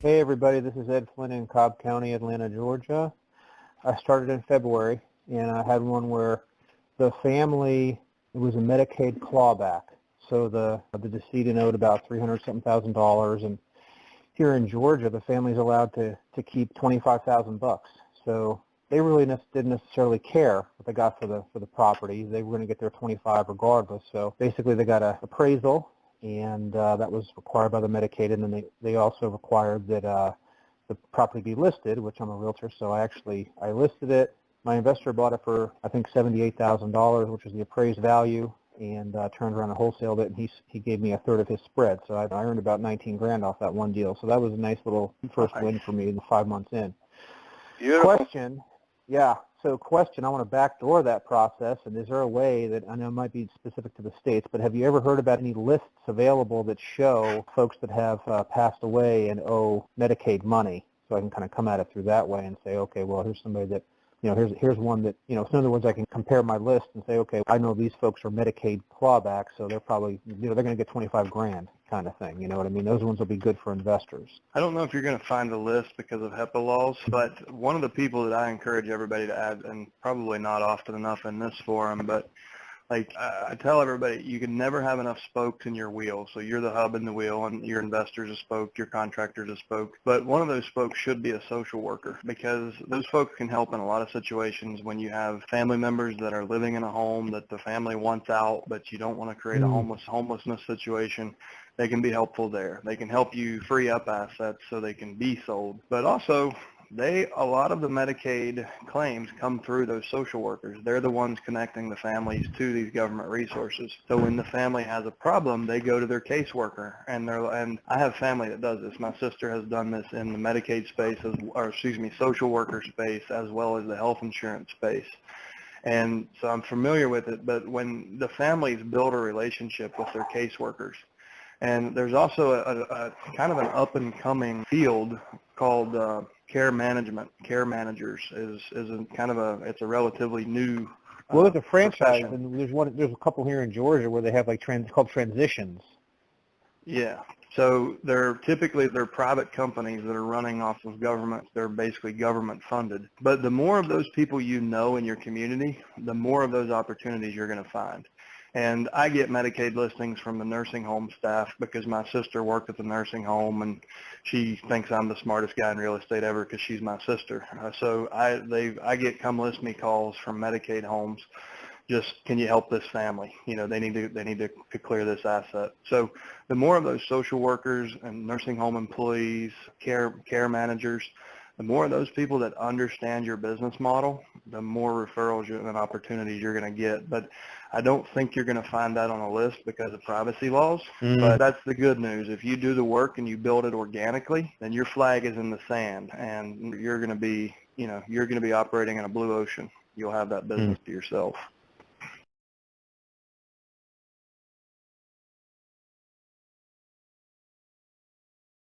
Hey everybody, this is Ed Flynn in Cobb County, Atlanta, Georgia. I started in February and I had one where the family, it was a Medicaid clawback. So the decedent owed about $300-something, and here in Georgia the family's allowed to keep $25,000. So they really didn't necessarily care what they got for the property. They were going to get their 25 regardless. So basically they got an appraisal, and that was required by the Medicaid, and then they also required that the property be listed, which I'm a realtor, so I listed it. My investor bought it for, I think, $78,000, which was the appraised value, and turned around and wholesaled it, and he gave me a third of his spread, so I earned about 19 grand off that one deal. So that was a nice little first win for me in the 5 months in. Beautiful. Question, I want to backdoor that process, and is there a way that, I know it might be specific to the states, but have you ever heard about any lists available that show folks that have passed away and owe Medicaid money? So I can kind of come at it through that way and say, okay, well, here's somebody that, here's one that, so in other words, I can compare my list and say, okay, I know these folks are Medicaid clawback, so they're probably, they're going to get 25 grand kind of thing. You know what I mean? Those ones will be good for investors. I don't know if you're going to find a list because of HIPAA laws, but one of the people that I encourage everybody to add, and probably not often enough in this forum, but like I tell everybody, you can never have enough spokes in your wheel. So you're the hub in the wheel, and your investors a spoke, your contractors a spoke. But one of those spokes should be a social worker, because those folks can help in a lot of situations when you have family members that are living in a home that the family wants out, but you don't want to create a homelessness situation. They can be helpful there. They can help you free up assets so they can be sold. But also, a lot of the Medicaid claims come through those social workers. They're the ones connecting the families to these government resources. So when the family has a problem, they go to their caseworker, and I have family that does this. My sister has done this in the Medicaid space, social worker space, as well as the health insurance space. And so I'm familiar with it. But when the families build a relationship with their caseworkers, and there's also a kind of an up-and-coming field called care management. Care managers is it's a relatively new well, there's a franchise, profession. and there's a couple here in Georgia where they have like called transitions. Yeah. So they're private companies that are running off of government. They're basically government funded. But the more of those people you know in your community, the more of those opportunities you're going to find. And I get Medicaid listings from the nursing home staff because my sister worked at the nursing home, and she thinks I'm the smartest guy in real estate ever because she's my sister. So I get come list me calls from Medicaid homes. Just, can you help this family? They need to clear this asset. So the more of those social workers and nursing home employees, care managers, the more of those people that understand your business model, the more referrals and opportunities you're going to get. But I don't think you're going to find that on a list because of privacy laws. But that's the good news. If you do the work and you build it organically, then your flag is in the sand, and you're going to be operating in a blue ocean. You'll have that business to yourself.